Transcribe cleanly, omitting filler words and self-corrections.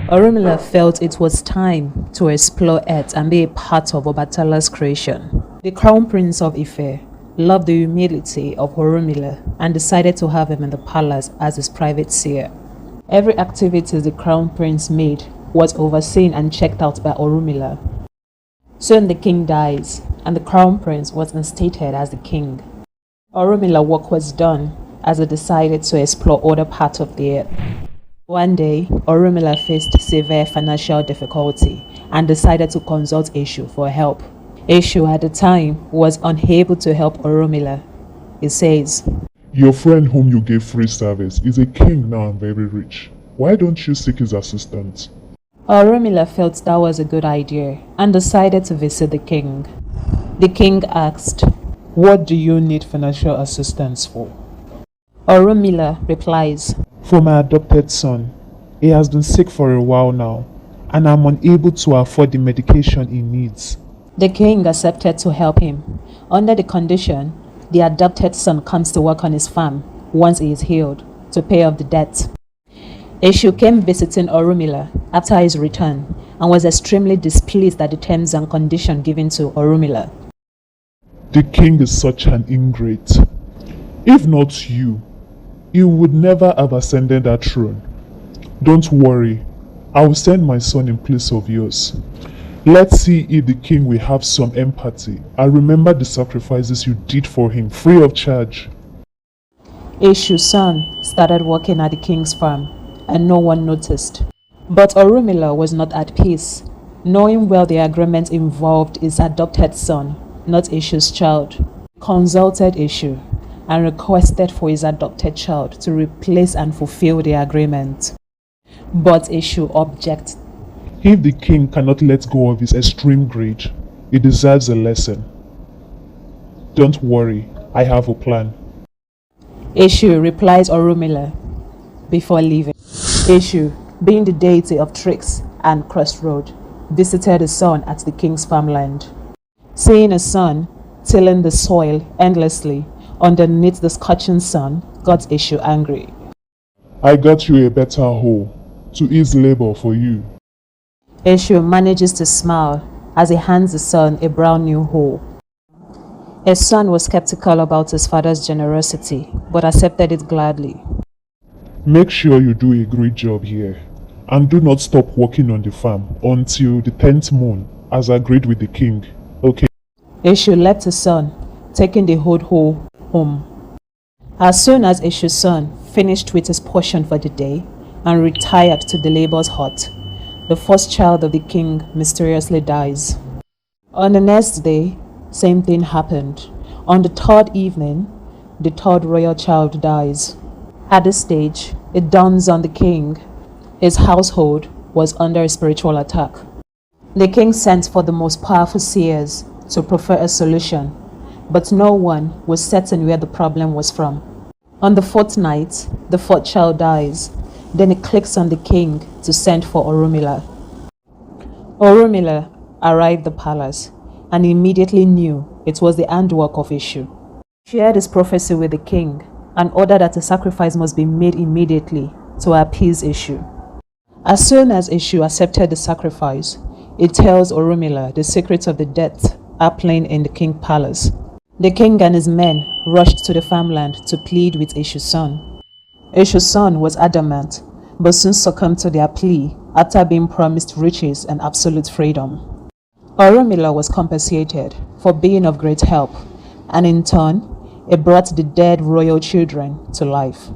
Orunmila felt it was time to explore Earth and be a part of Obatala's creation. The Crown Prince of Ife loved the humility of Orunmila and decided to have him in the palace as his private seer. Every activity the Crown Prince made was overseen and checked out by Orunmila. Soon the king dies, and the Crown Prince was instated as the king. Orunmila's work was done as he decided to explore other parts of the earth. One day, Orunmila faced severe financial difficulty and decided to consult Eshu for help. Eshu at the time was unable to help Orunmila. He says, "Your friend whom you gave free service is a king now and very rich. Why don't you seek his assistance?" Orunmila felt that was a good idea and decided to visit the king. The king asked, "What do you need financial assistance for?" Orunmila replies, "For my adopted son. He has been sick for a while now, and I'm unable to afford the medication he needs." The king accepted to help him. Under the condition, the adopted son comes to work on his farm once he is healed to pay off the debt. Eshu came visiting Orunmila after his return and was extremely displeased at the terms and conditions given to Orunmila. "The king is such an ingrate. If not you, he would never have ascended that throne. Don't worry, I will send my son in place of yours. Let's see if the king will have some empathy and remember the sacrifices you did for him free of charge." Eshu's son started working at the king's farm and no one noticed. But Orunmila was not at peace, knowing well the agreement involved his adopted son, not Eshu's child. Consulted Eshu and requested for his adopted child to replace and fulfill the agreement. But Eshu objected. If the king cannot let go of his extreme greed, he deserves a lesson. Don't worry, I have a plan. Eshu replies Orunmila before leaving. Eshu, being the deity of tricks and crossroads, visited his son at the king's farmland. Seeing his son tilling the soil endlessly underneath the scorching sun got Eshu angry. "I got you a better hoe to ease labor for you." Eshu manages to smile as he hands his son a brand new hoe. His son was skeptical about his father's generosity, but accepted it gladly. "Make sure you do a great job here, and do not stop working on the farm until the 10th moon, as agreed with the king. Okay?" Eshu left his son, taking the hoed hoe home. As soon as Eshu's son finished with his portion for the day and retired to the labor's hut, the first child of the king mysteriously dies. On the next day, same thing happened. On the third evening, the third royal child dies. At this stage, it dawns on the king. His household was under a spiritual attack. The king sent for the most powerful seers to proffer a solution, but no one was certain where the problem was from. On the fourth night, the fourth child dies. Then it clicks on the king to send for Orunmila. Orunmila arrived at the palace and immediately knew it was the handwork of Eshu. She shared his prophecy with the king and ordered that a sacrifice must be made immediately to appease Eshu. As soon as Eshu accepted the sacrifice, it tells Orunmila the secrets of the death happening in the king's palace. The king and his men rushed to the farmland to plead with Eshu's son. Eshu's son was adamant, but soon succumbed to their plea after being promised riches and absolute freedom. Orunmila was compensated for being of great help, and in turn, it brought the dead royal children to life.